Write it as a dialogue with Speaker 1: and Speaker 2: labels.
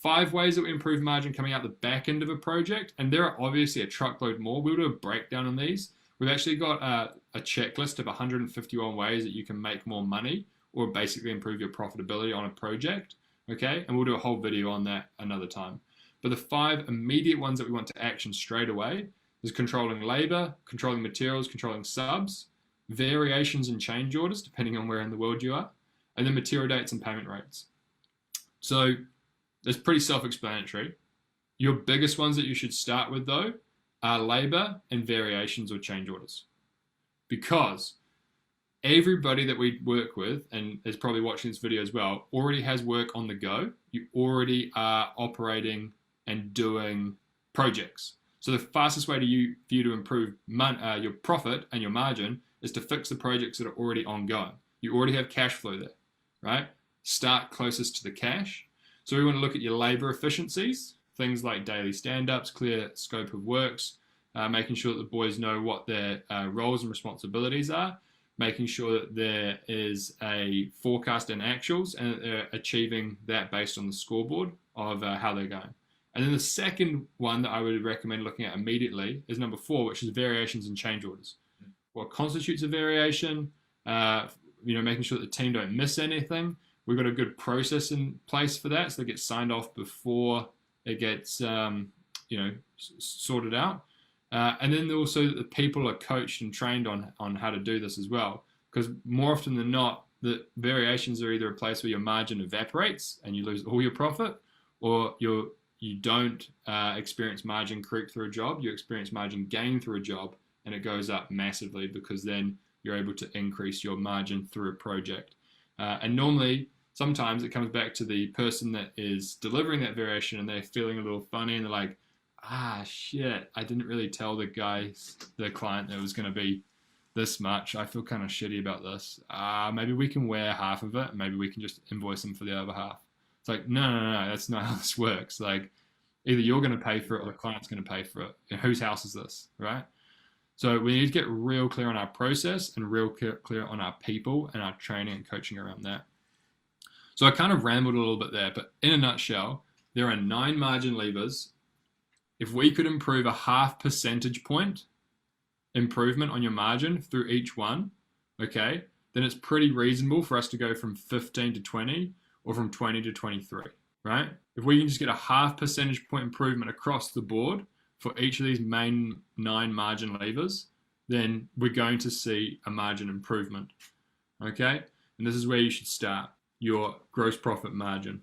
Speaker 1: 5 ways that we improve margin coming out the back end of a project, and there are obviously a truckload more. We'll do a breakdown on these. We've actually got a checklist of 151 ways that you can make more money or basically improve your profitability on a project, okay? And we'll do a whole video on that another time. But the 5 immediate ones that we want to action straight away is controlling labor, controlling materials, controlling subs, variations and change orders, depending on where in the world you are, and then material dates and payment rates. So it's pretty self-explanatory. Your biggest ones that you should start with, though, are labor and variations or change orders. Because everybody that we work with, and is probably watching this video as well, already has work on the go. You already are operating and doing projects. So the fastest way for you to improve your profit and your margin is to fix the projects that are already ongoing. You already have cash flow there, right? Start closest to the cash. So we want to look at your labor efficiencies, things like daily stand-ups, clear scope of works, making sure that the boys know what their roles and responsibilities are, making sure that there is a forecast and actuals, and they're achieving that based on the scoreboard of how they're going. And then the second one that I would recommend looking at immediately is number 4, which is variations and change orders. What constitutes a variation? Making sure that the team don't miss anything. We've got a good process in place for that, so it gets signed off before it gets sorted out. And then also that the people are coached and trained on how to do this as well. Because more often than not, the variations are either a place where your margin evaporates and you lose all your profit, or you don't experience margin creep through a job. You experience margin gain through a job, and it goes up massively because then you're able to increase your margin through a project. And normally, sometimes it comes back to the person that is delivering that variation, and they're feeling a little funny, and they're like, shit, I didn't really tell the client that it was going to be this much. I feel kind of shitty about this. Maybe we can wear half of it. Maybe we can just invoice them for the other half. It's like, no, that's not how this works. Like, either you're going to pay for it or the client's going to pay for it. And whose house is this, right? So we need to get real clear on our process and real clear on our people and our training and coaching around that. So I kind of rambled a little bit there, but in a nutshell, there are 9 margin levers. If we could improve a 0.5 percentage point improvement on your margin through each one, okay, then it's pretty reasonable for us to go from 15 to 20 or from 20 to 23, right? If we can just get a 0.5 percentage point improvement across the board for each of these main 9 margin levers, then we're going to see a margin improvement, okay? And this is where you should start, your gross profit margin.